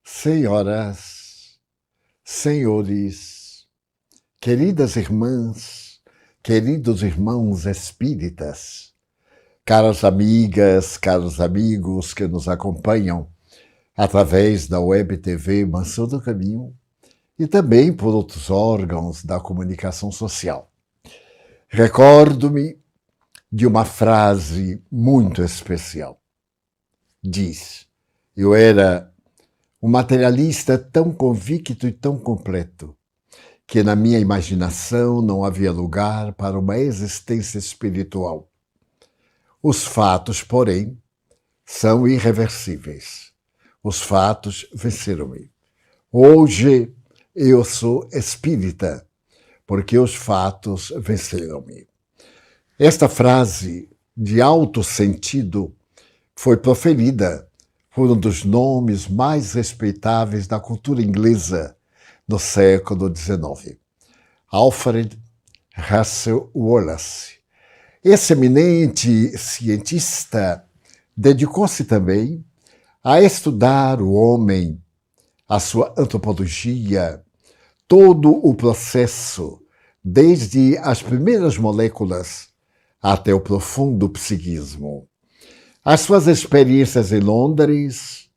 Senhoras, senhores, queridas irmãs, queridos irmãos espíritas, caras amigas, caros amigos que nos acompanham através da Web TV Mansão do Caminho e também por outros órgãos da comunicação social. Recordo-me de uma frase muito especial. Diz: eu era um materialista tão convicto e tão completo que na minha imaginação não havia lugar para uma existência espiritual. Os fatos, porém, são irreversíveis. Os fatos venceram-me. Hoje eu sou espírita, porque os fatos venceram-me. Esta frase de alto sentido foi proferida por um dos nomes mais respeitáveis da cultura inglesa no século XIX, Alfred Russel Wallace. Esse eminente cientista dedicou-se também a estudar o homem, a sua antropologia, todo o processo, desde as primeiras moléculas até o profundo psiquismo. As suas experiências em Londres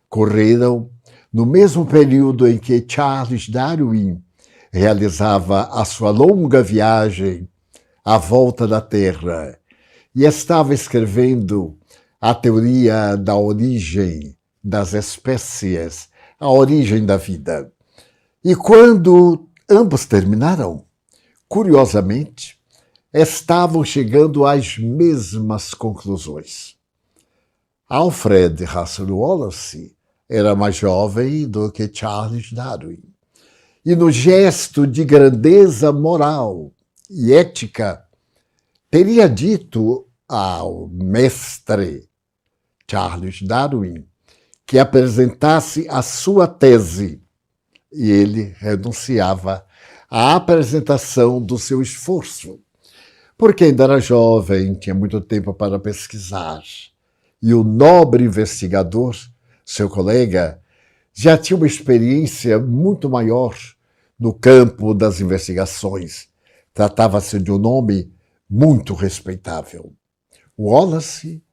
correram no mesmo período em que Charles Darwin realizava a sua longa viagem à volta da Terra e estava escrevendo a teoria da origem das espécies, a origem da vida. E quando ambos terminaram, curiosamente, estavam chegando às mesmas conclusões. Alfred Russel Wallace era mais jovem do que Charles Darwin. E no gesto de grandeza moral e ética, teria dito ao mestre Charles Darwin que apresentasse a sua tese, e ele renunciava à apresentação do seu esforço, porque ainda era jovem, tinha muito tempo para pesquisar. E o nobre investigador, seu colega, já tinha uma experiência muito maior no campo das investigações. Tratava-se de um nome muito respeitável. Wallace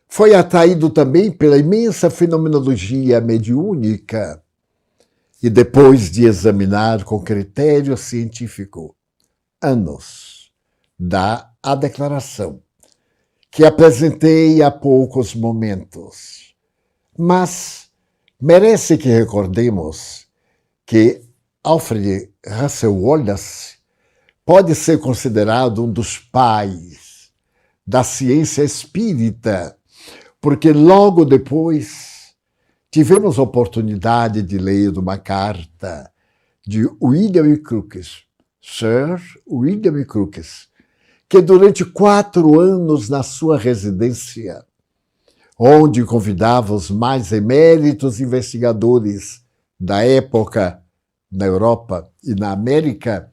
foi atraído também pela imensa fenomenologia mediúnica e, depois de examinar com critério científico, anos, dá a declaração que apresentei há poucos momentos. Mas merece que recordemos que Alfred Russel Wallace pode ser considerado um dos pais da ciência espírita, porque logo depois tivemos a oportunidade de ler uma carta de William Crookes, Sir William Crookes, que durante 4 anos na sua residência, onde convidava os mais eméritos investigadores da época na Europa e na América,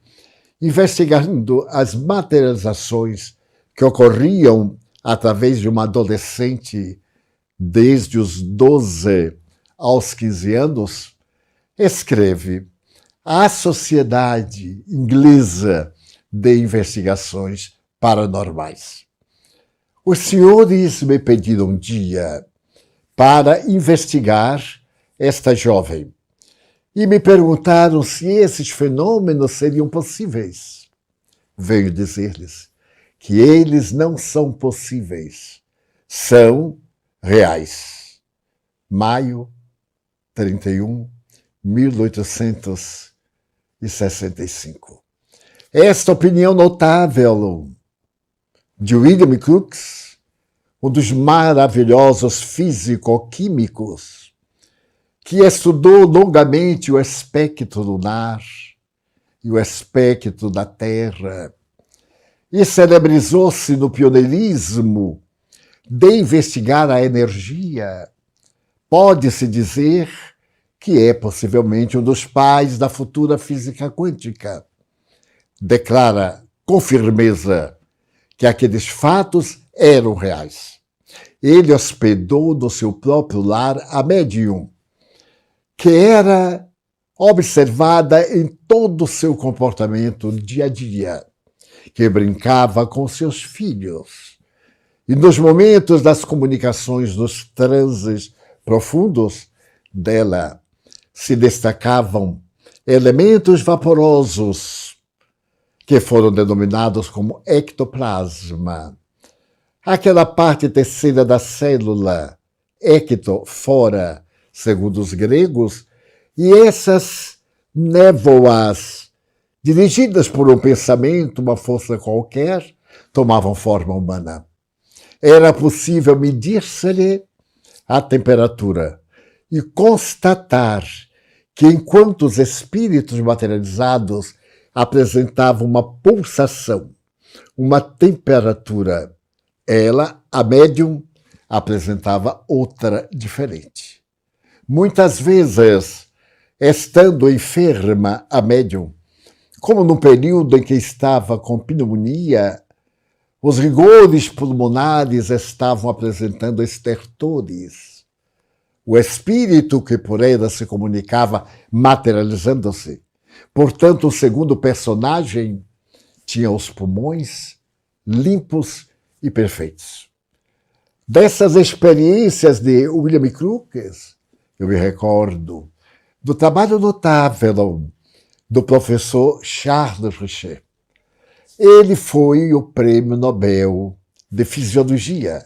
investigando as materializações que ocorriam através de uma adolescente desde os 12 aos 15 anos, escreve: a Sociedade Inglesa de Investigações Paranormais. Os senhores me pediram um dia para investigar esta jovem e me perguntaram se esses fenômenos seriam possíveis. Venho dizer-lhes que eles não são possíveis, são reais. Maio 31, 1865. Esta opinião notável de William Crookes, um dos maravilhosos físico-químicos, que estudou longamente o espectro lunar e o espectro da Terra, e celebrizou-se no pioneirismo de investigar a energia, pode-se dizer que é possivelmente um dos pais da futura física quântica. Declara com firmeza que aqueles fatos eram reais. Ele hospedou no seu próprio lar a médium, que era observada em todo o seu comportamento dia a dia, que brincava com seus filhos. E nos momentos das comunicações, dos transes profundos dela, se destacavam elementos vaporosos, que foram denominados como ectoplasma. Aquela parte terceira da célula, ecto, fora, segundo os gregos, e essas névoas, dirigidas por um pensamento, uma força qualquer, tomavam forma humana. Era possível medir-se-lhe a temperatura e constatar que, enquanto os espíritos materializados apresentavam uma pulsação, uma temperatura, ela, a médium, apresentava outra diferente. Muitas vezes, estando enferma a médium, como no período em que estava com pneumonia, os rigores pulmonares estavam apresentando estertores. O espírito que por ela se comunicava materializando-se. Portanto, o segundo personagem tinha os pulmões limpos e perfeitos. Dessas experiências de William Crookes, eu me recordo do trabalho notável do professor Charles Richet. Ele foi o Prêmio Nobel de Fisiologia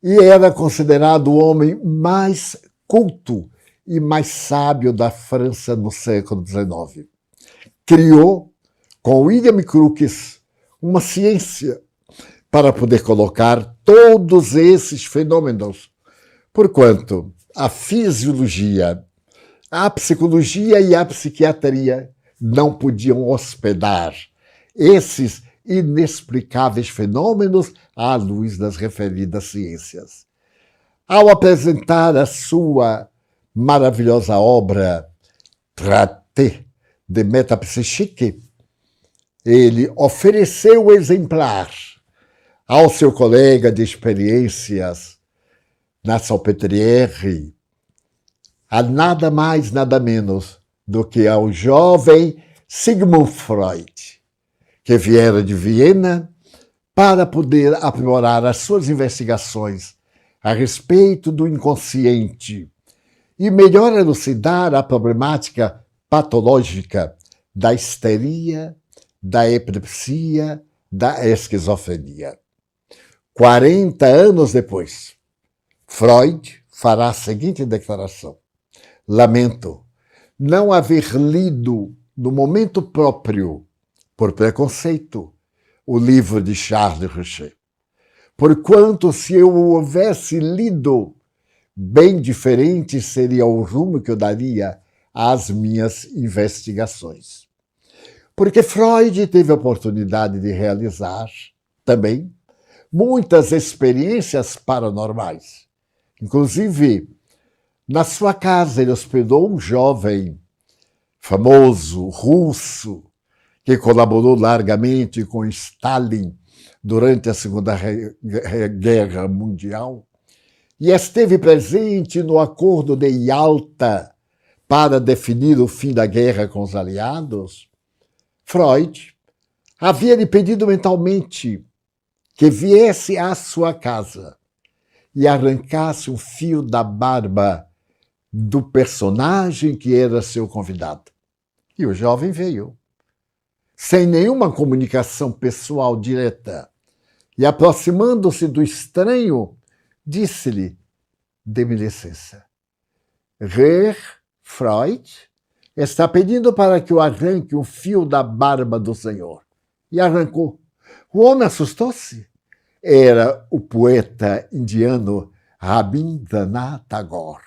e era considerado o homem mais culto e mais sábio da França no século XIX. Criou, com William Crookes, uma ciência para poder colocar todos esses fenômenos, porquanto a fisiologia, a psicologia e a psiquiatria não podiam hospedar esses inexplicáveis fenômenos à luz das referidas ciências. Ao apresentar a sua maravilhosa obra Traité de Métapsychique, ele ofereceu o exemplar ao seu colega de experiências na Salpêtrière, a nada mais, nada menos do que ao jovem Sigmund Freud, que viera de Viena para poder aprimorar as suas investigações a respeito do inconsciente e melhor elucidar a problemática patológica da histeria, da epilepsia, da esquizofrenia. 40 anos depois, Freud fará a seguinte declaração: lamento não haver lido no momento próprio, por preconceito, o livro de Charles Richet. Porquanto, se eu o houvesse lido, bem diferente seria o rumo que eu daria às minhas investigações. Porque Freud teve a oportunidade de realizar também muitas experiências paranormais. Inclusive, na sua casa, ele hospedou um jovem famoso, russo, que colaborou largamente com Stalin durante a Segunda Guerra Mundial e esteve presente no Acordo de Yalta para definir o fim da guerra com os aliados. Freud havia lhe pedido mentalmente que viesse à sua casa e arrancasse um fio da barba do personagem que era seu convidado. E o jovem veio, sem nenhuma comunicação pessoal direta, e aproximando-se do estranho, disse-lhe: dê-me licença. Herr Freud está pedindo para que eu arranque um fio da barba do senhor. E arrancou. O homem assustou-se. Era o poeta indiano Rabindranath Tagore.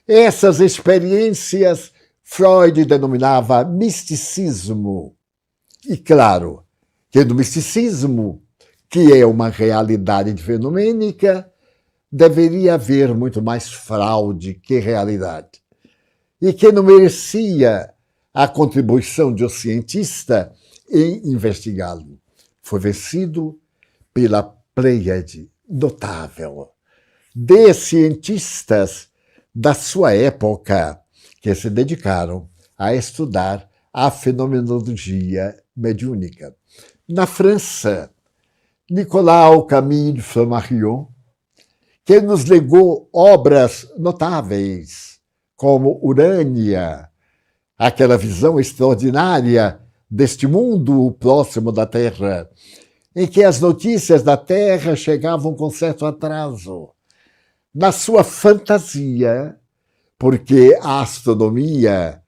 Essas experiências Freud denominava misticismo. E claro que no misticismo, que é uma realidade fenomênica, deveria haver muito mais fraude que realidade. E que não merecia a contribuição de um cientista em investigá-lo. Foi vencido pela pleiade notável de cientistas da sua época que se dedicaram a estudar a fenomenologia mediúnica. Na França, Nicolas Camille Flammarion, que nos legou obras notáveis, como Urânia, aquela visão extraordinária deste mundo próximo da Terra, em que as notícias da Terra chegavam com certo atraso. Na sua fantasia, porque a astronomia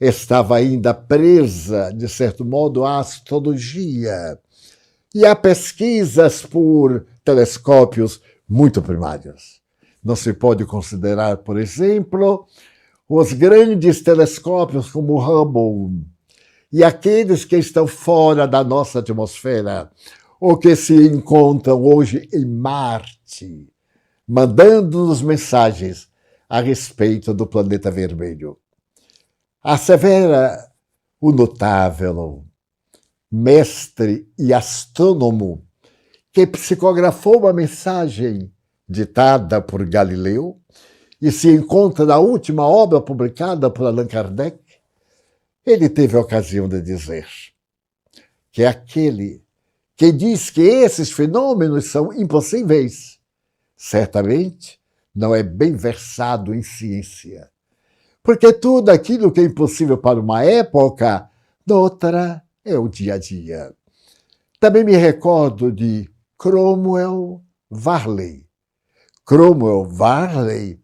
estava ainda presa, de certo modo, à astrologia, e há pesquisas por telescópios muito primários. Não se pode considerar, por exemplo, os grandes telescópios como o Hubble e aqueles que estão fora da nossa atmosfera ou que se encontram hoje em Marte, mandando-nos mensagens a respeito do planeta vermelho. Assevera o notável mestre e astrônomo que psicografou uma mensagem ditada por Galileu e se encontra na última obra publicada por Allan Kardec. Ele teve a ocasião de dizer que aquele que diz que esses fenômenos são impossíveis, certamente não é bem versado em ciência. Porque tudo aquilo que é impossível para uma época, noutra é o dia a dia. Também me recordo de Cromwell Varley. Cromwell Varley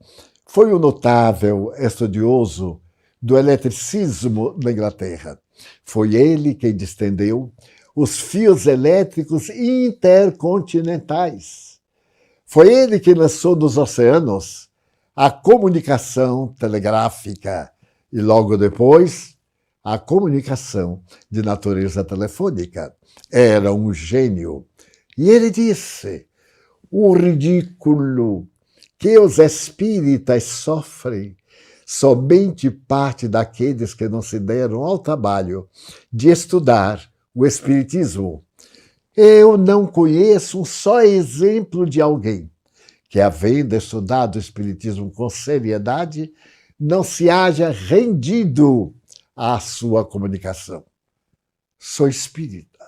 foi um notável estudioso do eletricismo na Inglaterra. Foi ele quem distendeu os fios elétricos intercontinentais. Foi ele que lançou nos oceanos a comunicação telegráfica e, logo depois, a comunicação de natureza telefônica. Era um gênio. E ele disse: o ridículo que os espíritas sofrem somente parte daqueles que não se deram ao trabalho de estudar o espiritismo. Eu não conheço um só exemplo de alguém que, havendo estudado o espiritismo com seriedade, não se haja rendido à sua comunicação. Sou espírita.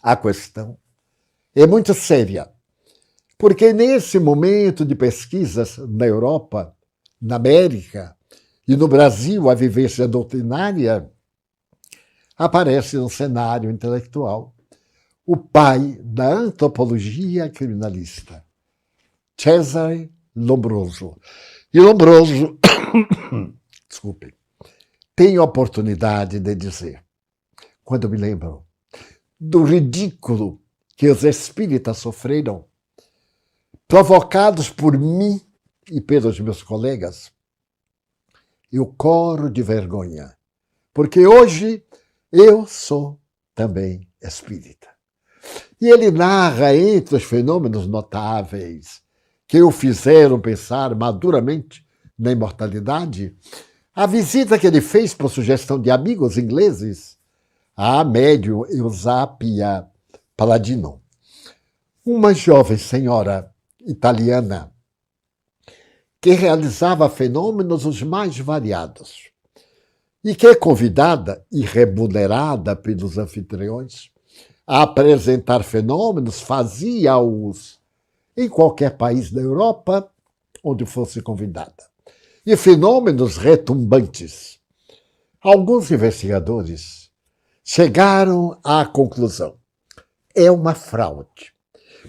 A questão é muito séria, porque nesse momento de pesquisas na Europa, na América e no Brasil, a vivência doutrinária, aparece no cenário intelectual o pai da antropologia criminalista, Cesare Lombroso. E Lombroso, desculpe, tenho a oportunidade de dizer, quando me lembro do ridículo que os espíritas sofreram, provocados por mim e pelos meus colegas, eu coro de vergonha, porque hoje eu sou também espírita. E ele narra, entre os fenômenos notáveis que o fizeram pensar maduramente na imortalidade, a visita que ele fez por sugestão de amigos ingleses à médium Eusapia Palladino, uma jovem senhora italiana que realizava fenômenos os mais variados e que é convidada e remunerada pelos anfitriões a apresentar fenômenos, fazia-os em qualquer país da Europa onde fosse convidada. E fenômenos retumbantes. Alguns investigadores chegaram à conclusão: é uma fraude,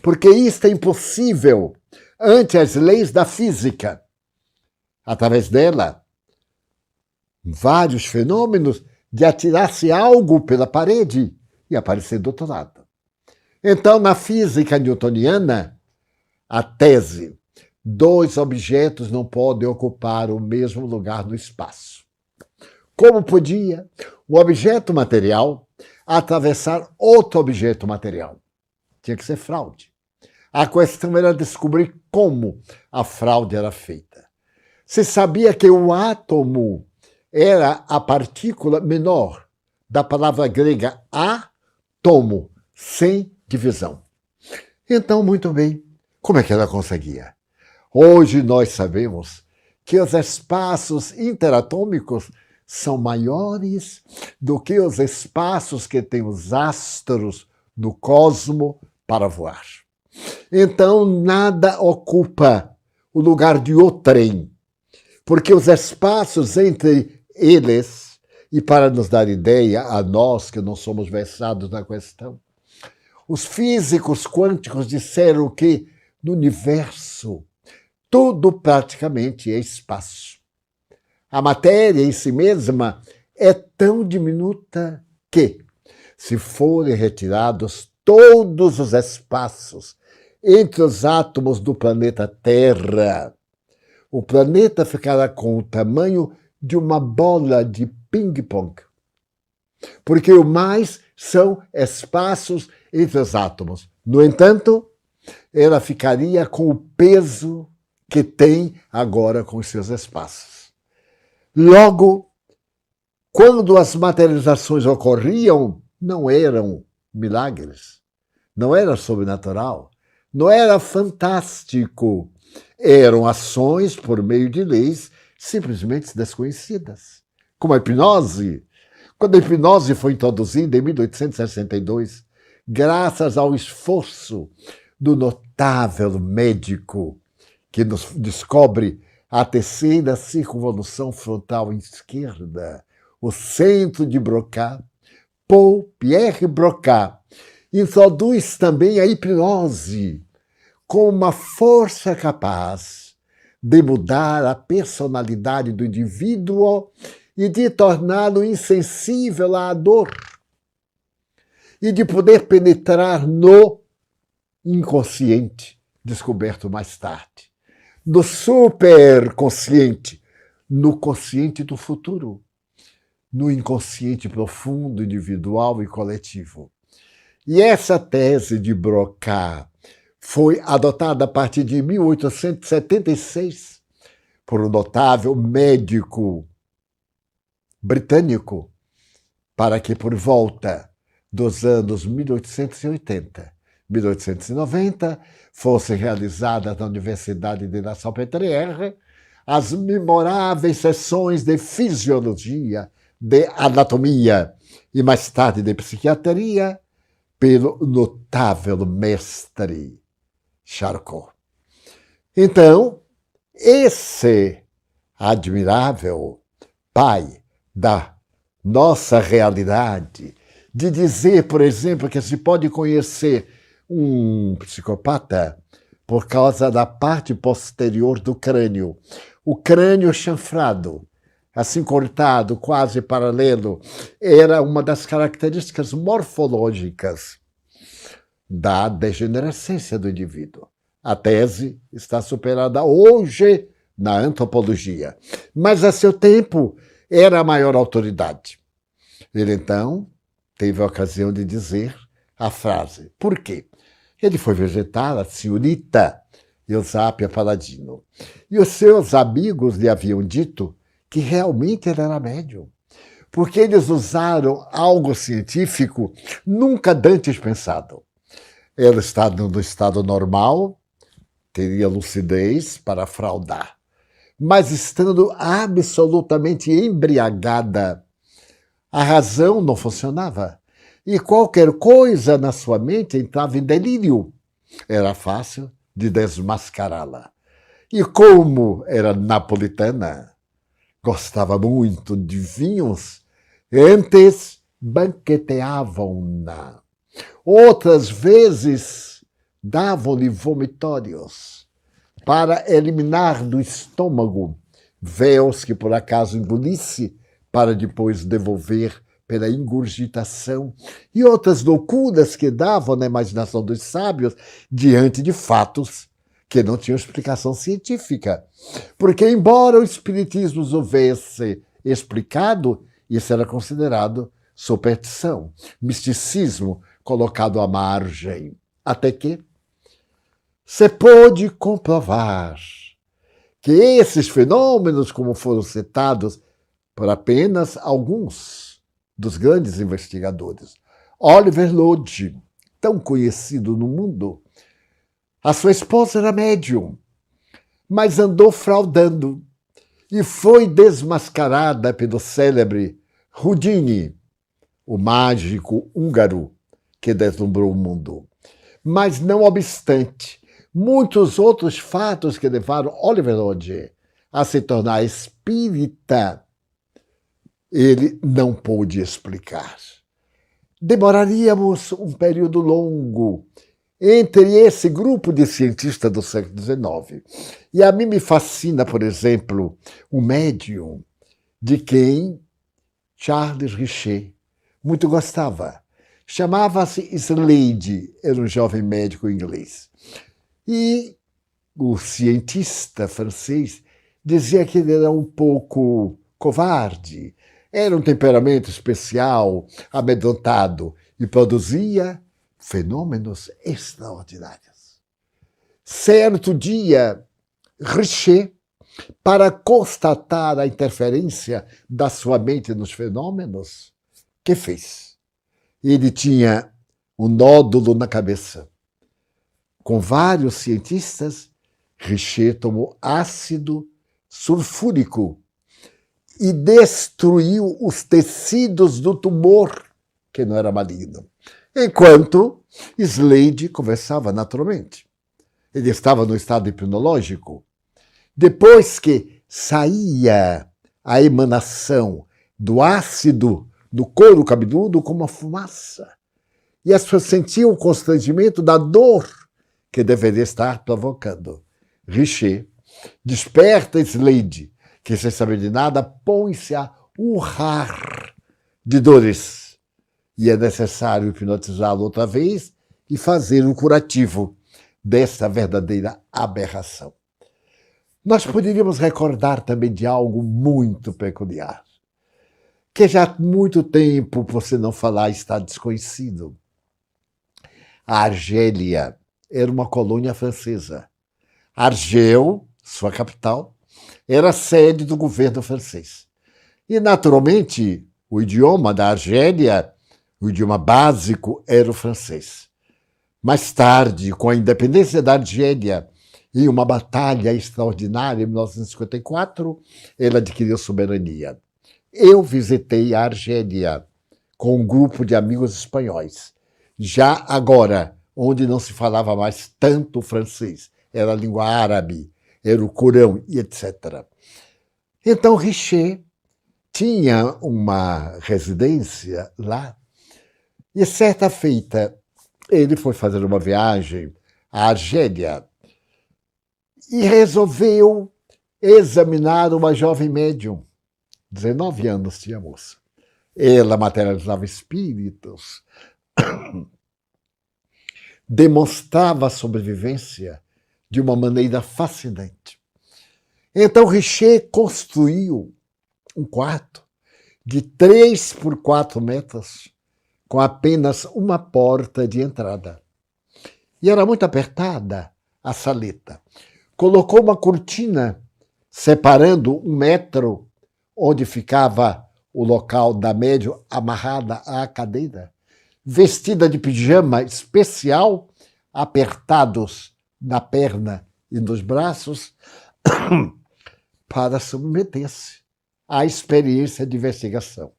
porque isto é impossível ante as leis da física. Através dela, vários fenômenos de atirar-se algo pela parede e aparecer do outro lado. Então, na física newtoniana, a tese: dois objetos não podem ocupar o mesmo lugar no espaço. Como podia um objeto material atravessar outro objeto material? Tinha que ser fraude. A questão era descobrir como a fraude era feita. Se sabia que o átomo era a partícula menor da palavra grega átomo, sem divisão. Então, muito bem, como é que ela conseguia? Hoje nós sabemos que os espaços interatômicos são maiores do que os espaços que têm os astros no cosmo para voar. Então, nada ocupa o lugar de outrem, porque os espaços entre eles, e para nos dar ideia, a nós que não somos versados na questão, os físicos quânticos disseram que no universo tudo praticamente é espaço. A matéria em si mesma é tão diminuta que, se forem retirados todos os espaços entre os átomos do planeta Terra, o planeta ficará com o tamanho de uma bola de ping-pong. Porque o mais são espaços entre os átomos. No entanto, ela ficaria com o peso que tem agora com os seus espaços. Logo, quando as materializações ocorriam, não eram milagres, não era sobrenatural, não era fantástico. Eram ações por meio de leis simplesmente desconhecidas, como a hipnose. Quando a hipnose foi introduzida em 1862, graças ao esforço do notável médico que nos descobre a terceira circunvolução frontal esquerda, o centro de Broca, Paul Pierre Broca, introduz também a hipnose com uma força capaz de mudar a personalidade do indivíduo e de torná-lo insensível à dor e de poder penetrar no inconsciente, descoberto mais tarde, no superconsciente, no consciente do futuro, no inconsciente profundo, individual e coletivo. E essa tese de Broca foi adotada a partir de 1876 por um notável médico britânico, para que por volta dos anos 1880, 1890, fossem realizadas na Universidade de La Salpêtrière as memoráveis sessões de fisiologia, de anatomia e mais tarde de psiquiatria pelo notável mestre Charcot. Então, esse admirável pai da nossa realidade, de dizer, por exemplo, que se pode conhecer um psicopata por causa da parte posterior do crânio. O crânio chanfrado, assim cortado, quase paralelo, era uma das características morfológicas da degenerescência do indivíduo. A tese está superada hoje na antropologia, mas a seu tempo era a maior autoridade. Ele então teve a ocasião de dizer a frase. Por quê? Ele foi visitar a senhorita Eusápia Paladino. E os seus amigos lhe haviam dito que realmente ele era médium, porque eles usaram algo científico nunca antes pensado. Ela está no estado normal, teria lucidez para fraudar, mas estando absolutamente embriagada, a razão não funcionava. E qualquer coisa na sua mente entrava em delírio. Era fácil de desmascará-la. E como era napolitana, gostava muito de vinhos, antes banqueteavam-na. Outras vezes davam-lhe vomitórios para eliminar do estômago véus que por acaso engolisse para depois devolver pela ingurgitação, e outras loucuras que davam na imaginação dos sábios diante de fatos que não tinham explicação científica. Porque, embora o espiritismo os houvesse explicado, isso era considerado superstição, misticismo colocado à margem. Até que se pôde comprovar que esses fenômenos, como foram citados por apenas alguns dos grandes investigadores, Oliver Lodge, tão conhecido no mundo, a sua esposa era médium, mas andou fraudando e foi desmascarada pelo célebre Houdini, o mágico húngaro que deslumbrou o mundo. Mas, não obstante, muitos outros fatos que levaram Oliver Lodge a se tornar espírita, ele não pôde explicar. Demoraríamos um período longo entre esse grupo de cientistas do século XIX. E a mim me fascina, por exemplo, o médium de quem Charles Richer muito gostava. Chamava-se Slade, era um jovem médico inglês. E o cientista francês dizia que ele era um pouco covarde, era um temperamento especial, amedrontado, e produzia fenômenos extraordinários. Certo dia, Richer, para constatar a interferência da sua mente nos fenômenos, que fez? Ele tinha um nódulo na cabeça. Com vários cientistas, Richer tomou ácido sulfúrico e destruiu os tecidos do tumor, que não era maligno. Enquanto Slade conversava naturalmente. Ele estava no estado hipnológico. Depois que saía a emanação do ácido do couro cabeludo como uma fumaça, e as pessoas sentiam o constrangimento da dor que deveria estar provocando. Richer desperta Slade, que sem saber de nada põe-se a urrar de dores. E é necessário hipnotizá-lo outra vez e fazer um curativo desta verdadeira aberração. Nós poderíamos recordar também de algo muito peculiar, que já há muito tempo, por se não falar, está desconhecido. A Argélia era uma colônia francesa. Argel, sua capital, era a sede do governo francês. E, naturalmente, o idioma da Argélia, o idioma básico, era o francês. Mais tarde, com a independência da Argélia e uma batalha extraordinária em 1954, ele adquiriu soberania. Eu visitei a Argélia com um grupo de amigos espanhóis, já agora, onde não se falava mais tanto francês, era a língua árabe, era o Corão e etc. Então, Richer tinha uma residência lá e, certa feita, ele foi fazer uma viagem à Argélia e resolveu examinar uma jovem médium. 19 anos tinha a moça. Ela materializava espíritos, demonstrava a sobrevivência de uma maneira fascinante. Então, Richer construiu um quarto de 3 por 4 metros, com apenas uma porta de entrada. E era muito apertada a saleta. Colocou uma cortina separando 1 metro onde ficava o local da médium amarrada à cadeira, vestida de pijama especial, apertados na perna e nos braços, para submeter-se à experiência de investigação.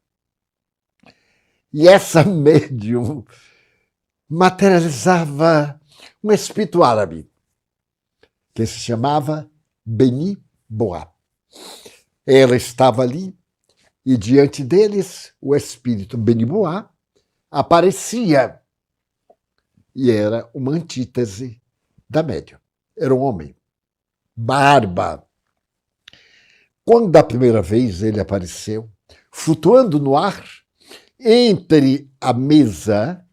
E essa médium materializava um espírito árabe, que se chamava Beni Boa. Ela estava ali e diante deles o espírito Beni Boa aparecia e era uma antítese da médium. Era um homem, barba. Quando a primeira vez ele apareceu, flutuando no ar, entre a mesa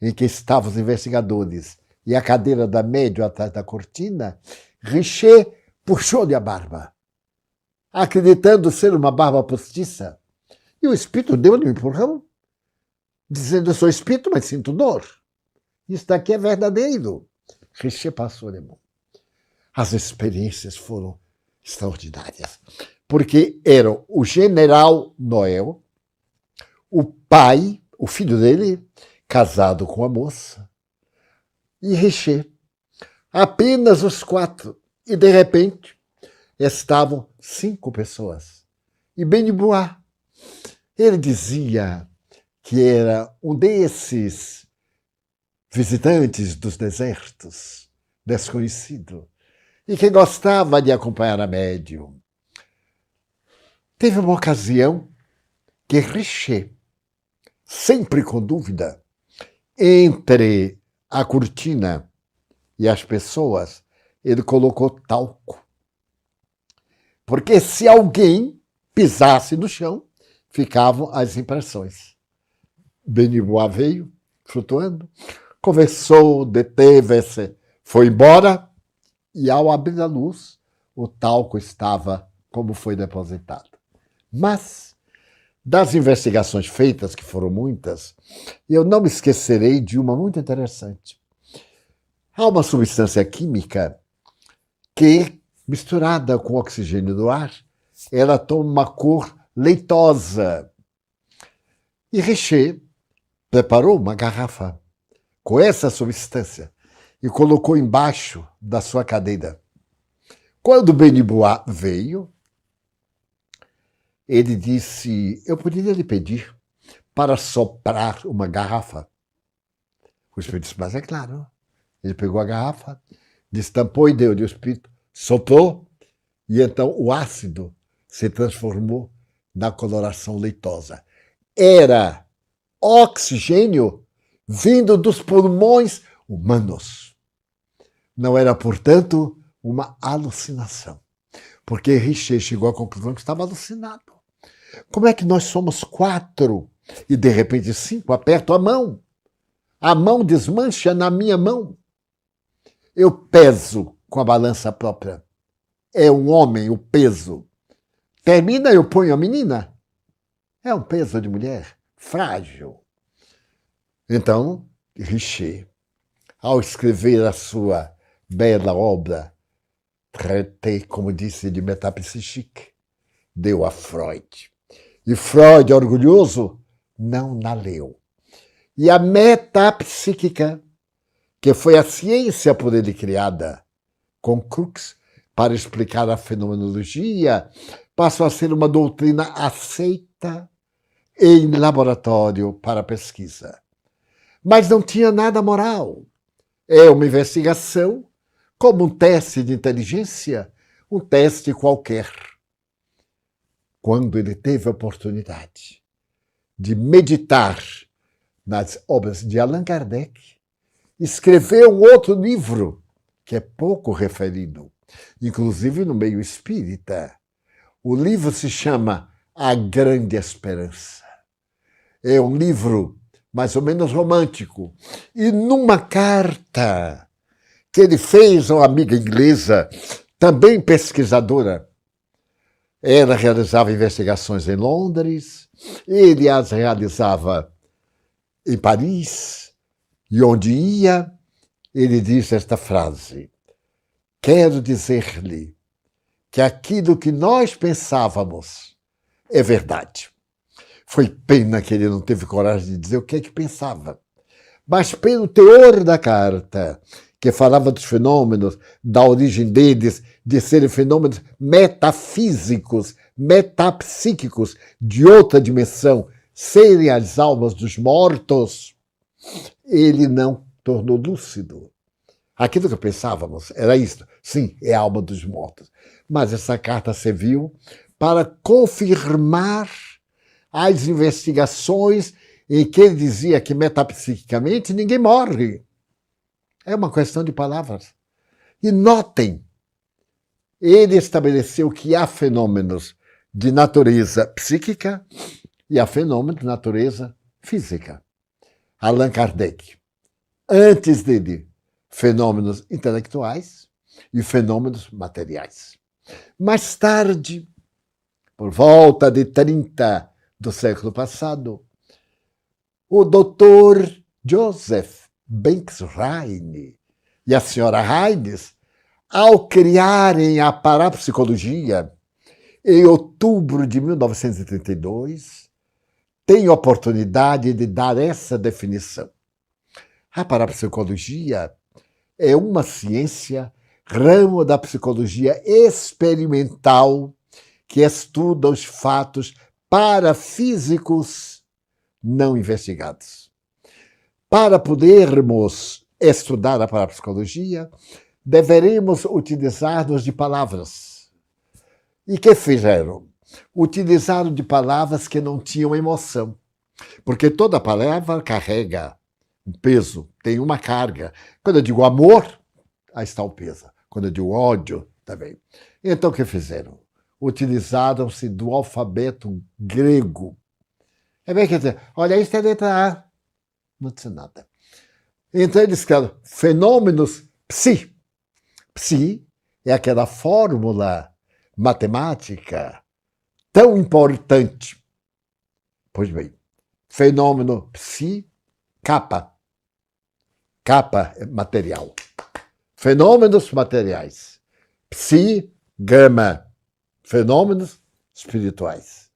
em que estavam os investigadores e a cadeira da médium atrás da cortina, Richer puxou-lhe a barba, acreditando ser uma barba postiça. E o espírito deu-lhe um empurrão, dizendo: eu sou espírito, mas sinto dor. Isso daqui é verdadeiro. Richer passou a mão. As experiências foram extraordinárias, porque eram o general Noel, o pai, o filho dele, casado com a moça, e Richer. Apenas os 4. E, de repente, estavam 5 pessoas. E Beniboá, ele dizia que era um desses visitantes dos desertos, desconhecido, e que gostava de acompanhar a médium. Teve uma ocasião que Richer, sempre com dúvida, entre a cortina e as pessoas, ele colocou talco. Porque se alguém pisasse no chão, ficavam as impressões. Beniboá veio, flutuando, conversou, deteve-se, foi embora, e ao abrir a luz, o talco estava como foi depositado. Mas, das investigações feitas, que foram muitas, eu não me esquecerei de uma muito interessante. Há uma substância química que, misturada com o oxigênio do ar, ela toma uma cor leitosa. E Richer preparou uma garrafa com essa substância e colocou embaixo da sua cadeira. Quando Beniboá veio, ele disse: eu poderia lhe pedir para soprar uma garrafa? O espírito disse: mas é claro. Ele pegou a garrafa, destampou e deu-lhe o espírito, soprou, e então o ácido se transformou na coloração leitosa. Era oxigênio vindo dos pulmões humanos. Não era, portanto, uma alucinação. Porque Richer chegou à conclusão que estava alucinado. Como é que nós somos 4 e, de repente, 5 apertam a mão? A mão desmancha na minha mão. Eu peso com a balança própria. É um homem o peso. Termina, eu ponho a menina. É um peso de mulher, frágil. Então, Richer, ao escrever a sua bela obra, Traité, como disse, de metapsique, deu a Freud. E Freud, orgulhoso, não na leu. E a metapsíquica, que foi a ciência por ele criada, com Crookes, para explicar a fenomenologia, passou a ser uma doutrina aceita em laboratório para pesquisa. Mas não tinha nada moral. É uma investigação, como um teste de inteligência, um teste qualquer. Quando ele teve a oportunidade de meditar nas obras de Allan Kardec, escreveu um outro livro, que é pouco referido, inclusive no meio espírita. O livro se chama A Grande Esperança. É um livro mais ou menos romântico. E numa carta que ele fez a uma amiga inglesa, também pesquisadora, ela realizava investigações em Londres, ele as realizava em Paris, e onde ia, ele disse esta frase: quero dizer-lhe que aquilo que nós pensávamos é verdade. Foi pena que ele não teve coragem de dizer o que é que pensava. Mas pelo teor da carta, que falava dos fenômenos, da origem deles, de serem fenômenos metafísicos, metapsíquicos, de outra dimensão, serem as almas dos mortos, ele não tornou lúcido. Aquilo que pensávamos era isso. Sim, é a alma dos mortos. Mas essa carta serviu para confirmar as investigações em que ele dizia que metapsiquicamente ninguém morre. É uma questão de palavras. E notem, ele estabeleceu que há fenômenos de natureza psíquica e há fenômenos de natureza física. Allan Kardec. Antes dele, fenômenos intelectuais e fenômenos materiais. Mais tarde, por volta de 30 do século passado, o doutor Joseph Banks Rhine e a senhora Hines, ao criarem a parapsicologia, em outubro de 1932, têm oportunidade de dar essa definição. A parapsicologia é uma ciência ramo da psicologia experimental que estuda os fatos parafísicos não investigados. Para podermos estudar a parapsicologia, deveremos utilizar-nos de palavras. E que fizeram? Utilizaram de palavras que não tinham emoção. Porque toda palavra carrega um peso, tem uma carga. Quando eu digo amor, aí está o peso. Quando eu digo ódio, também. Então, o que fizeram? Utilizaram-se do alfabeto grego. É bem, quer dizer, olha, isso é a letra A. Não disse nada. Então, eles escrevem fenômenos psi. Psi é aquela fórmula matemática tão importante. Pois bem, fenômeno psi, capa. Capa é material. Fenômenos materiais. Psi, gama. Fenômenos espirituais.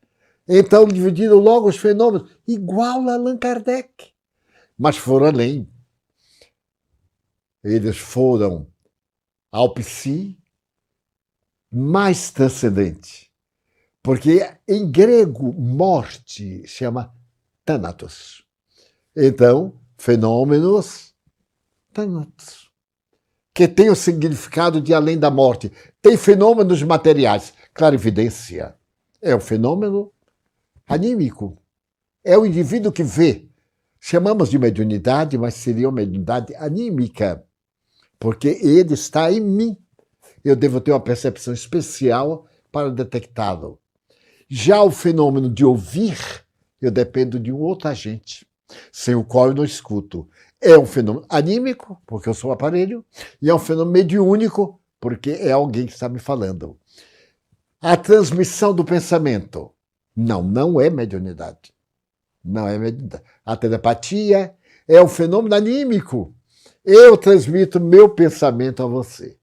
Então, dividiram logo os fenômenos, igual a Allan Kardec. Mas foram além. Eles foram ao psi mais transcendente. Porque em grego, morte chama thanatos. Então, fenômenos thanatos, que tem o significado de além da morte. Tem fenômenos materiais. Clarividência é um fenômeno anímico. É o indivíduo que vê. Chamamos de mediunidade, mas seria uma mediunidade anímica, porque ele está em mim. Eu devo ter uma percepção especial para detectá-lo. Já o fenômeno de ouvir, eu dependo de um outro agente, sem o qual eu não escuto. É um fenômeno anímico, porque eu sou o aparelho, e é um fenômeno mediúnico, porque é alguém que está me falando. A transmissão do pensamento. Não é mediunidade. Não é mediunidade. A telepatia é um fenômeno anímico. Eu transmito meu pensamento a você.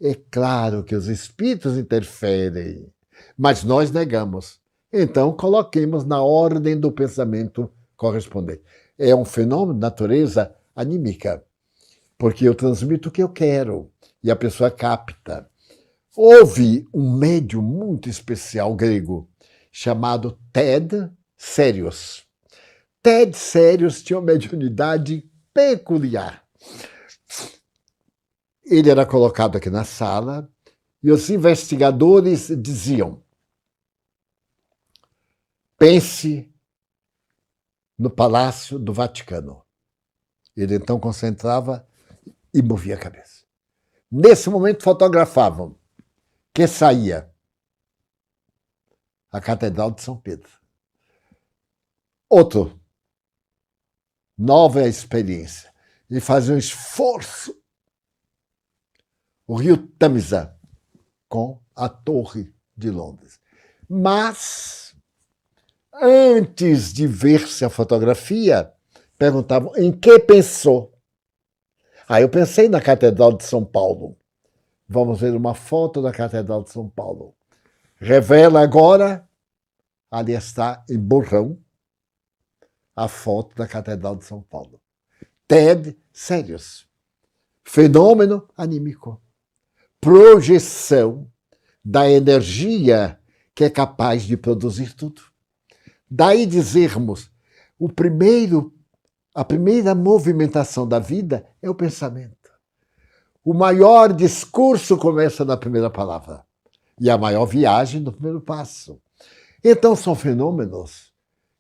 É claro que os espíritos interferem, mas nós negamos. Então, coloquemos na ordem do pensamento correspondente. É um fenômeno de natureza anímica, porque eu transmito o que eu quero e a pessoa capta. Houve um médium muito especial grego chamado Ted Sérios. Ted Sérios tinha uma mediunidade peculiar. Ele era colocado aqui na sala e os investigadores diziam: pense no Palácio do Vaticano. Ele então concentrava e movia a cabeça. Nesse momento fotografavam que saía a Catedral de São Pedro. Outro, nova experiência. Ele fazia um esforço. O rio Tamisa com a Torre de Londres. Mas, antes de ver-se a fotografia, perguntavam em que pensou. Eu pensei na Catedral de São Paulo. Vamos ver uma foto da Catedral de São Paulo. Revela agora, ali está em borrão, a foto da Catedral de São Paulo. Ted Sérios. Fenômeno anímico. Projeção da energia que é capaz de produzir tudo. Daí dizermos, a primeira movimentação da vida é o pensamento. O maior discurso começa na primeira palavra e a maior viagem no primeiro passo. Então são fenômenos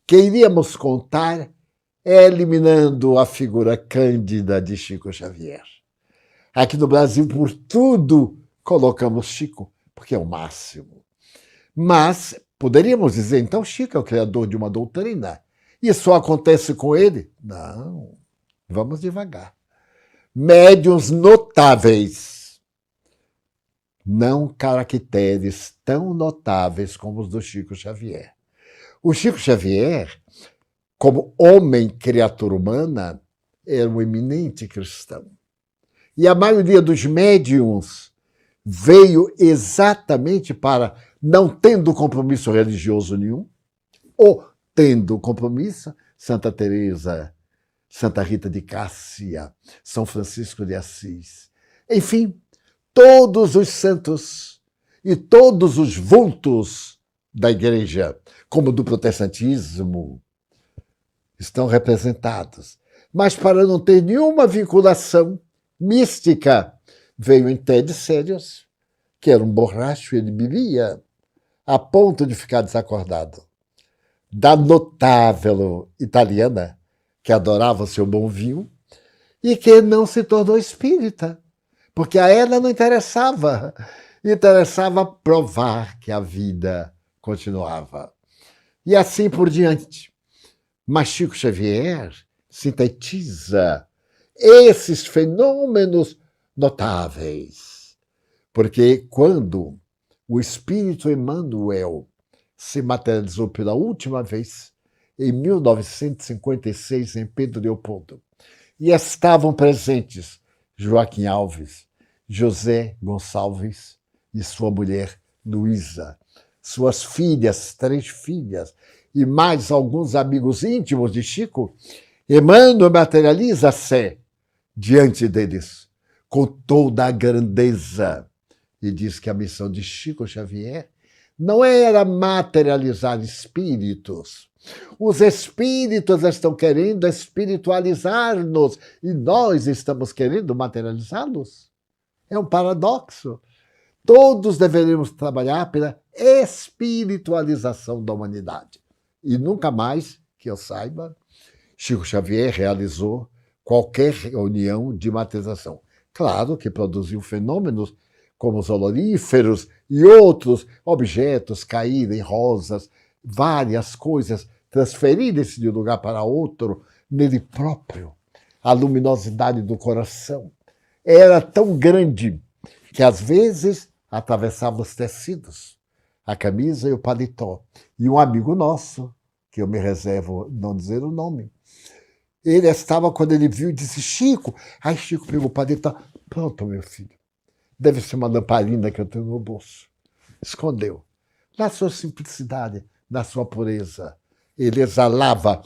que iríamos contar eliminando a figura cândida de Chico Xavier. Aqui no Brasil, por tudo, colocamos Chico, porque é o máximo. Mas poderíamos dizer, então, Chico é o criador de uma doutrina. E só acontece com ele? Não, vamos devagar. Médiuns notáveis, não caracteres tão notáveis como os do Chico Xavier. O Chico Xavier, como homem, criatura humana, era um eminente cristão. E a maioria dos médiuns veio exatamente para, não tendo compromisso religioso nenhum, ou tendo compromisso, Santa Teresa, Santa Rita de Cássia, São Francisco de Assis. Enfim, todos os santos e todos os vultos da igreja, como do protestantismo, estão representados. Mas para não ter nenhuma vinculação mística, veio em Ted Sérios, que era um borracho, ele bebia, a ponto de ficar desacordado. Da notável italiana, que adorava o seu bom vinho, e que não se tornou espírita, porque a ela não interessava. Interessava provar que a vida continuava. E assim por diante. Mas Chico Xavier sintetiza esses fenômenos notáveis. Porque quando o Espírito Emmanuel se materializou pela última vez, em 1956, em Pedro Leopoldo, e estavam presentes Joaquim Alves, José Gonçalves e sua mulher Luísa, suas filhas, 3 filhas, e mais alguns amigos íntimos de Chico, Emmanuel materializa-se diante deles com toda a grandeza e diz que a missão de Chico Xavier não era materializar espíritos. Os espíritos estão querendo espiritualizar-nos e nós estamos querendo materializá-los. É um paradoxo. Todos deveríamos trabalhar pela espiritualização da humanidade. E nunca mais, que eu saiba, Chico Xavier realizou qualquer reunião de materialização. Claro que produziu fenômenos como os oloríferos e outros objetos caírem, rosas, várias coisas transferirem-se de um lugar para outro nele próprio. A luminosidade do coração era tão grande que às vezes atravessava os tecidos, a camisa e o paletó. E um amigo nosso, que eu me reservo não dizer o nome, ele estava, quando ele viu, e disse, Chico. Aí Chico pegou o paletó. Pronto, meu filho. Deve ser uma lamparina que eu tenho no bolso. Escondeu. Na sua simplicidade, na sua pureza, ele exalava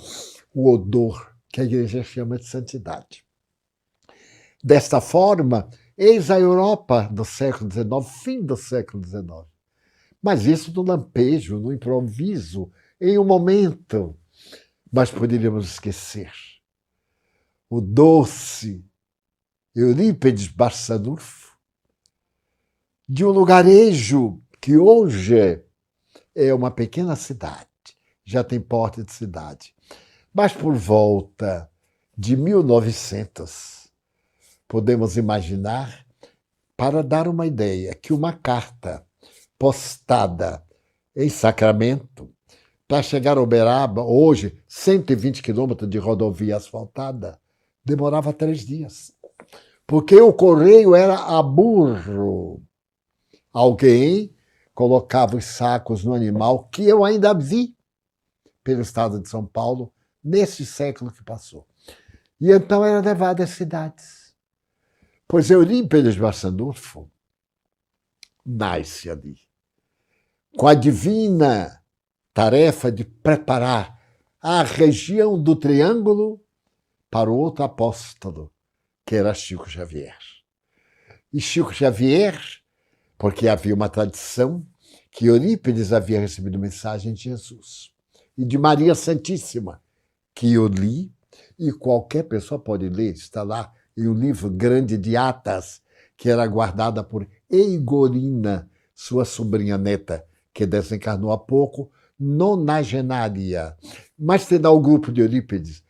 o odor que a igreja chama de santidade. Desta forma, eis a Europa do século XIX, fim do século XIX. Mas isso no lampejo, no improviso, em um momento. Mas poderíamos esquecer o doce Eurípides Barçanufo, de um lugarejo que hoje é uma pequena cidade, já tem porte de cidade. Mas por volta de 1900, podemos imaginar, para dar uma ideia, que uma carta postada em Sacramento, para chegar a Uberaba, hoje, 120 quilômetros de rodovia asfaltada, demorava 3 dias. Porque o correio era a burro. Alguém colocava os sacos no animal, que eu ainda vi pelo estado de São Paulo, nesse século que passou. E então era levado às cidades. Pois Eurípides Barçanufo nasce ali, com a divina tarefa de preparar a região do Triângulo para o outro apóstolo, que era Chico Xavier. E Chico Xavier, porque havia uma tradição que Eurípides havia recebido mensagem de Jesus e de Maria Santíssima, que eu li, e qualquer pessoa pode ler, está lá em um livro grande de Atas, que era guardada por Eigorina, sua sobrinha neta, que desencarnou há pouco, nonagenária. Mas tem lá o grupo de Eurípides.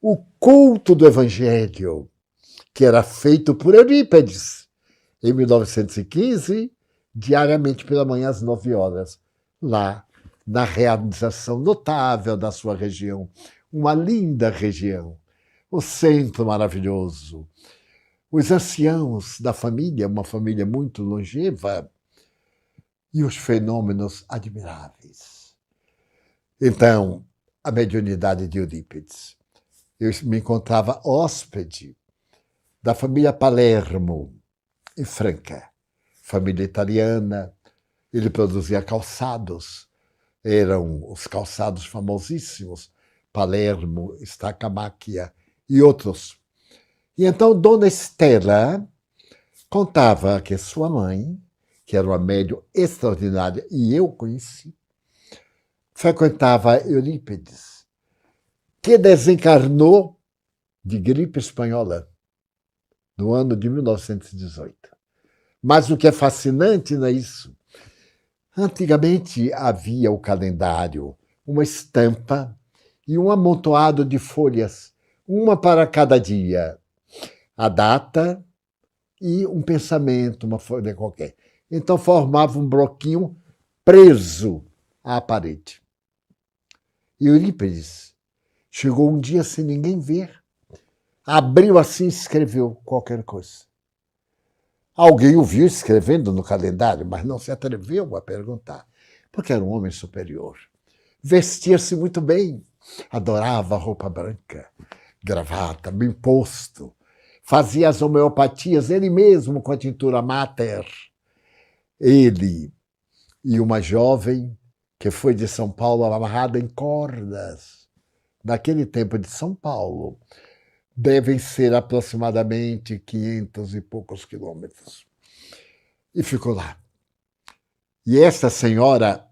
O culto do Evangelho, que era feito por Eurípides, em 1915, diariamente pela manhã às 9 horas, lá na realização notável da sua região, uma linda região, o centro maravilhoso, os anciãos da família, uma família muito longeva, e os fenômenos admiráveis. Então, a mediunidade de Eurípides. Eu me encontrava hóspede da família Palermo, em Franca, família italiana. Ele produzia calçados, eram os calçados famosíssimos, Palermo, Stacamacchia e outros. E então Dona Estela Contava que sua mãe, que era uma médium extraordinária, e eu conheci, frequentava Eurípides, que desencarnou de gripe espanhola no ano de 1918. Mas o que é fascinante não é isso. Antigamente havia o calendário, uma estampa e um amontoado de folhas, uma para cada dia. A data e um pensamento, uma folha qualquer. Então formava um bloquinho preso à parede. E Eurípides chegou um dia sem ninguém ver, abriu assim e escreveu qualquer coisa. Alguém o viu escrevendo no calendário, mas não se atreveu a perguntar, porque era um homem superior. Vestia-se muito bem, adorava a roupa branca, gravata, bem posto, fazia as homeopatias ele mesmo com a tintura Mater. Ele e uma jovem que foi de São Paulo amarrada em cordas. Naquele tempo de São Paulo, devem ser aproximadamente 500 e poucos quilômetros. E ficou lá. E essa senhora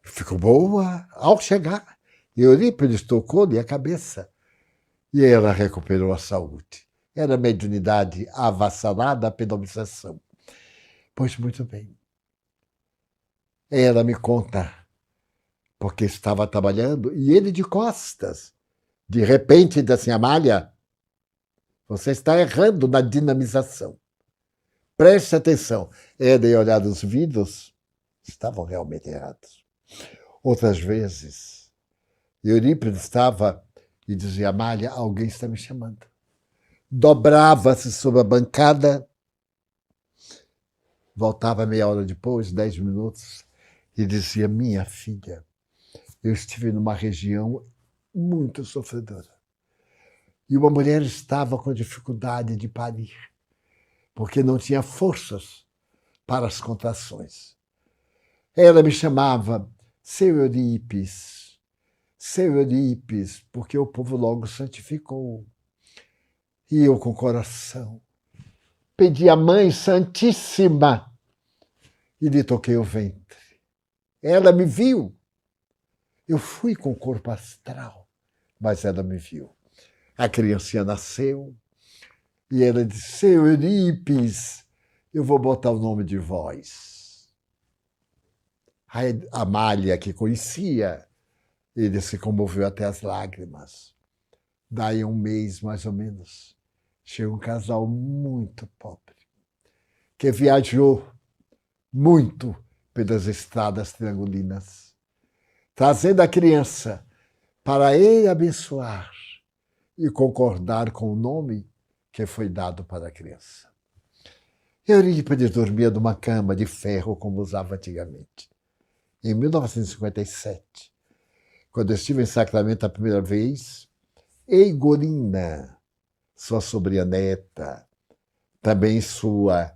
ficou boa ao chegar. E Eurípides tocou-lhe a cabeça. E ela recuperou a saúde. Era mediunidade avassalada pela obsessão. Pois muito bem. Ela me conta, porque estava trabalhando, e ele de costas. De repente, disse assim, Amália, você está errando na dinamização. Preste atenção. Ela ia olhar os vidros, estavam realmente errados. Outras vezes, Eurípides estava e dizia, Amália, alguém está me chamando. Dobrava-se sobre a bancada, voltava meia hora depois, 10 minutos, e dizia, minha filha, eu estive numa região muito sofredora. E uma mulher estava com dificuldade de parir, porque não tinha forças para as contrações. Ela me chamava seu Eurípides, porque o povo logo santificou. E eu, com o coração, pedi à Mãe Santíssima e lhe toquei o ventre. Ela me viu. Eu fui com o corpo astral, mas ela me viu. A criancinha nasceu e ela disse, seu Eurípides, eu vou botar o nome de vós. A Amália, que conhecia, ele se comoveu até as lágrimas. Daí um mês, mais ou menos, chegou um casal muito pobre, que viajou muito pelas estradas triangulinas, trazendo a criança para ele abençoar e concordar com o nome que foi dado para a criança. Eurípides dormia numa cama de ferro, como usava antigamente. Em 1957, quando eu estive em Sacramento a primeira vez, Eigorina, sua sobrinha neta, também sua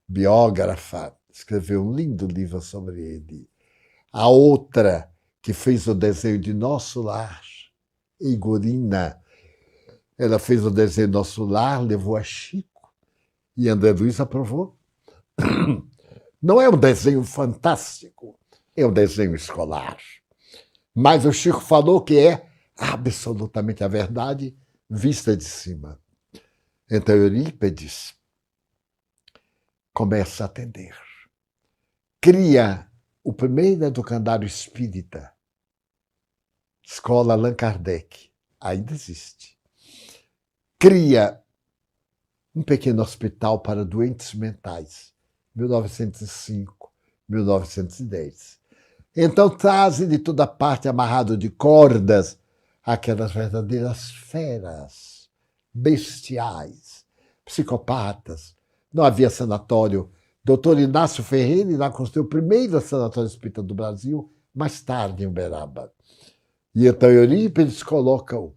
biógrafa, escreveu um lindo livro sobre ele. A outra, que fez o desenho de Nosso Lar, Eigorina, ela fez o desenho de Nosso Lar, levou a Chico, e André Luiz aprovou. Não é um desenho fantástico, é um desenho escolar. Mas o Chico falou que é absolutamente a verdade vista de cima. Então Eurípides começa a atender. Cria o primeiro educandário espírita, Escola Allan Kardec, ainda existe. Cria um pequeno hospital para doentes mentais, 1905, 1910. Então trazem de toda parte, amarrado de cordas, aquelas verdadeiras feras, bestiais, psicopatas. Não havia sanatório. Dr. Inácio Ferreira lá construiu o primeiro sanatório espírita do Brasil, mais tarde em Uberaba. E então Eurípides coloca-o.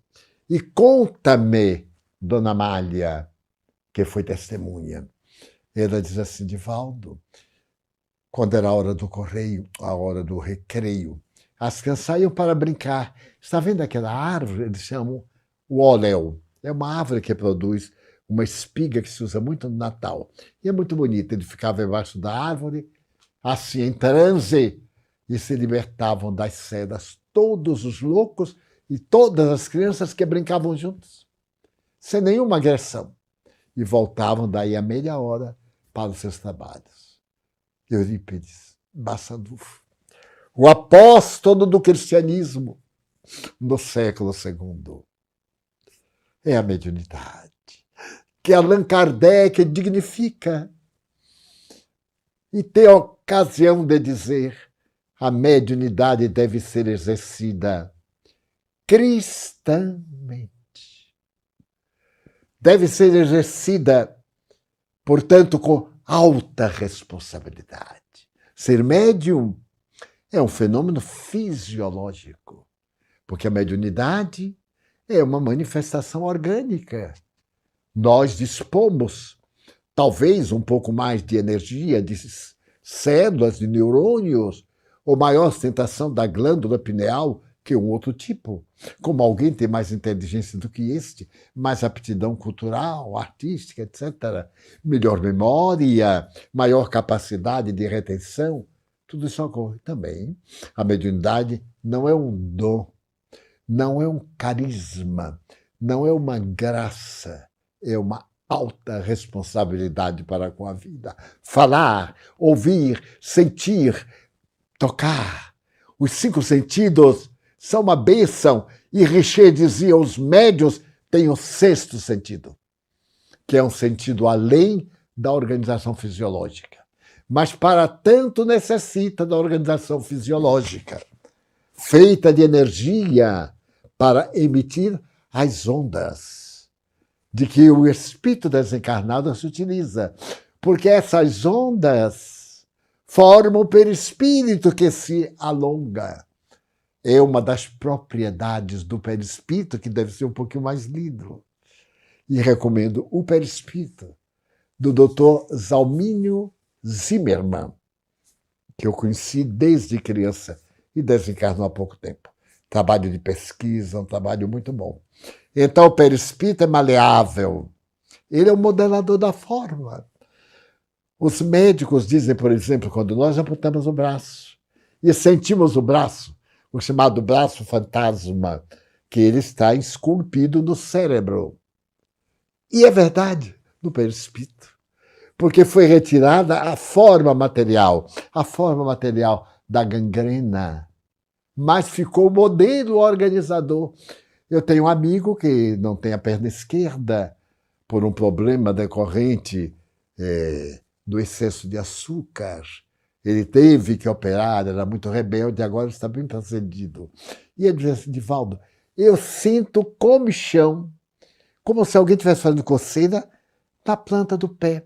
E conta-me, Dona Amália, que foi testemunha. Ela diz assim, Divaldo, quando era a hora do correio, a hora do recreio, as crianças saíam para brincar. Está vendo aquela árvore? Eles chamam o oléu. É uma árvore que produz uma espiga que se usa muito no Natal. E é muito bonito. Ele ficava embaixo da árvore, assim, em transe, e se libertavam das sedas todos os loucos e todas as crianças que brincavam juntos, sem nenhuma agressão. E voltavam daí a meia hora para os seus trabalhos. Eurípides Barçanufo, o apóstolo do cristianismo no século II. É a mediunidade, que Allan Kardec dignifica e tem a ocasião de dizer: a mediunidade deve ser exercida cristãmente. Deve ser exercida, portanto, com alta responsabilidade. Ser médium é um fenômeno fisiológico, porque a mediunidade é uma manifestação orgânica. Nós dispomos, talvez, um pouco mais de energia, de células, de neurônios, ou maior ostentação da glândula pineal que um outro tipo. Como alguém tem mais inteligência do que este, mais aptidão cultural, artística, etc. Melhor memória, maior capacidade de retenção, tudo isso ocorre também. A mediunidade não é um dom, não é um carisma, não é uma graça, é uma alta responsabilidade para com a vida. Falar, ouvir, sentir, tocar. Os 5 sentidos são uma bênção. E Richer dizia: os médiuns têm o 6º sentido, que é um sentido além da organização fisiológica. Mas para tanto necessita da organização fisiológica, feita de energia para emitir as ondas de que o espírito desencarnado se utiliza. Porque essas ondas formam o perispírito que se alonga. É uma das propriedades do perispírito que deve ser um pouquinho mais lido. E recomendo o perispírito do Dr. Zalmínio Zimmermann, que eu conheci desde criança e desencarnou há pouco tempo. Trabalho de pesquisa, um trabalho muito bom. Então, o perispírito é maleável. Ele é o modelador da forma. Os médicos dizem, por exemplo, quando nós apontamos o braço e sentimos o braço, o chamado braço fantasma, que ele está esculpido no cérebro. E é verdade, no perispírito. Porque foi retirada a forma material da gangrena. Mas ficou o modelo organizador. Eu tenho um amigo que não tem a perna esquerda por um problema decorrente do excesso de açúcar. Ele teve que operar, era muito rebelde, agora está bem procedido. E ele disse assim: Divaldo, eu sinto comichão, como se alguém estivesse fazendo coceira na planta do pé.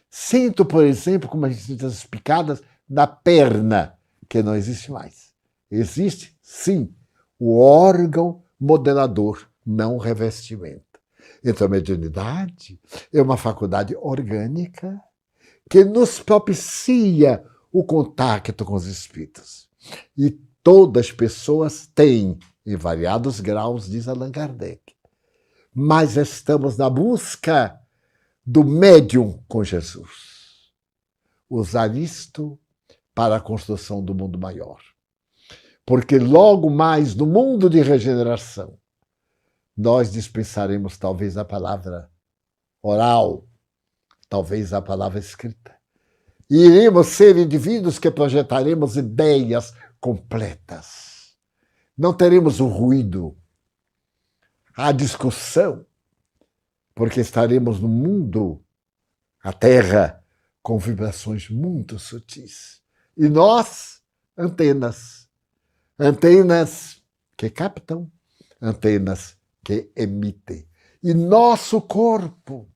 Sinto, por exemplo, como a gente sente as picadas na perna, que não existe mais. Existe, sim, o órgão modelador, não o revestimento. Então, a mediunidade é uma faculdade orgânica que nos propicia o contato com os espíritos. E todas as pessoas têm, em variados graus, diz Allan Kardec. Mas estamos na busca do médium com Jesus. Usar isto para a construção do mundo maior. Porque logo mais, no mundo de regeneração, nós dispensaremos talvez a palavra oral, talvez a palavra escrita. E iremos ser indivíduos que projetaremos ideias completas. Não teremos o ruído, a discussão, porque estaremos no mundo, a Terra, com vibrações muito sutis. E nós, antenas. Antenas que captam, antenas que emitem. E nosso corpo,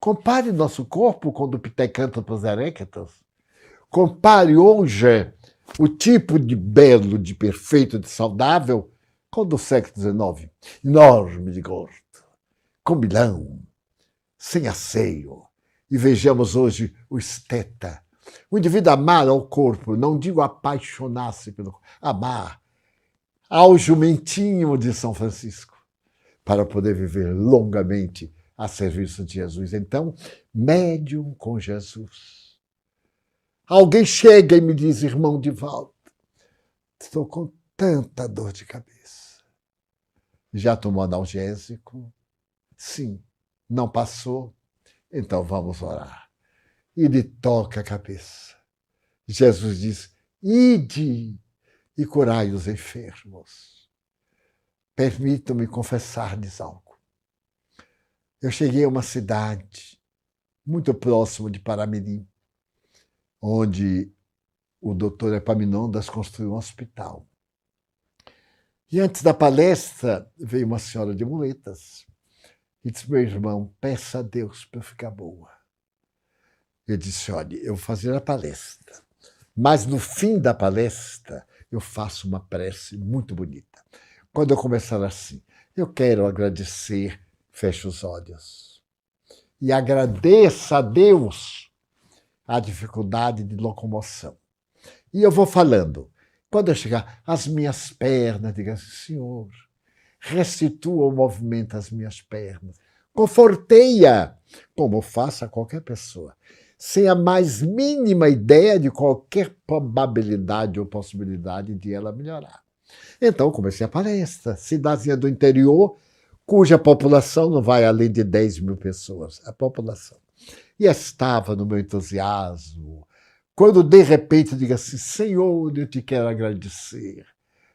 compare nosso corpo com o do Pitecantropus erectus. Compare hoje o tipo de belo, de perfeito, de saudável com o do século XIX. Enorme de gordo, com milão, sem asseio. E vejamos hoje o esteta. O indivíduo amar ao corpo, não digo apaixonar-se pelo corpo, amar ao jumentinho de São Francisco, para poder viver longamente a serviço de Jesus. Então, médium com Jesus. Alguém chega e me diz, irmão Divaldo, estou com tanta dor de cabeça. Já tomou analgésico? Sim. Não passou? Então vamos orar. E lhe toca a cabeça. Jesus diz, ide e curai os enfermos. Permitam-me confessar-lhes algo. Eu cheguei a uma cidade muito próximo de Paramirim, onde o doutor Epaminondas construiu um hospital. E antes da palestra, veio uma senhora de muletas e disse, meu irmão, peça a Deus para eu ficar boa. Eu disse, olha, eu vou fazer a palestra, mas no fim da palestra eu faço uma prece muito bonita. Quando eu começar assim, eu quero agradecer, feche os olhos, e agradeça a Deus a dificuldade de locomoção. E eu vou falando. Quando eu chegar, as minhas pernas, diga assim, Senhor, restitua o movimento às minhas pernas. Conforteia, como faça qualquer pessoa, sem a mais mínima ideia de qualquer probabilidade ou possibilidade de ela melhorar. Então, comecei a palestra. Cidadezinha do interior, cuja população não vai além de 10 mil pessoas. A população. E estava no meu entusiasmo, quando de repente eu digo assim, Senhor, eu te quero agradecer.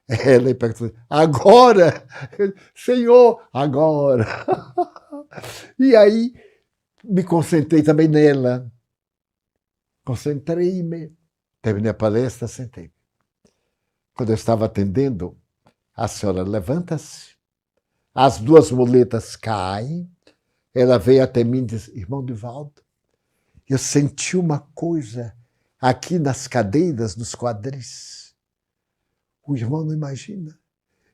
Ela perguntou, agora? Senhor, agora. E aí me concentrei também nela. Concentrei-me, terminei a palestra, sentei. Quando eu estava atendendo, a senhora levanta-se, as duas muletas caem, ela veio até mim e disse, irmão Divaldo, eu senti uma coisa aqui nas cadeiras, nos quadris. O irmão não imagina.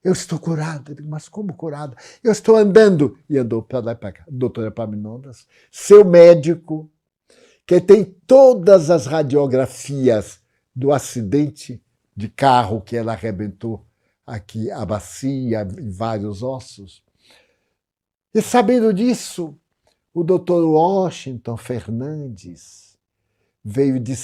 Eu estou curado. Eu digo, mas como curado? Eu estou andando. E andou para lá e para cá. Doutor Epaminondas, seu médico, que tem todas as radiografias do acidente de carro que ela arrebentou aqui, a bacia, em vários ossos. E sabendo disso, o doutor Washington Fernandes veio de